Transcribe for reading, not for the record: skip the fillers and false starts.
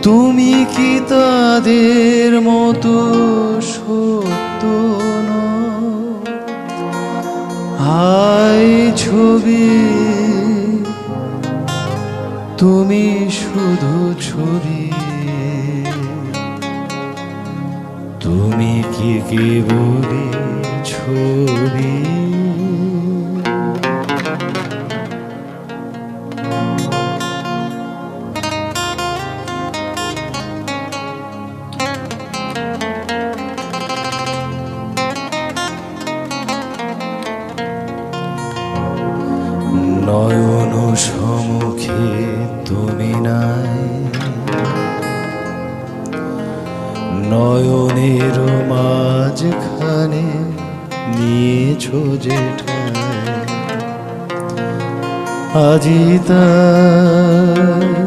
তুমি কি তাদের মতো সত্য নও? হায় ছবি, তুমি শুধু ছবি, তুমি কি কেবলই ছবি। নয়ন সম্মুখে তুমি নাই, নয়নের মাঝখানে নিয়েছো যে ঠাই, আজি তাই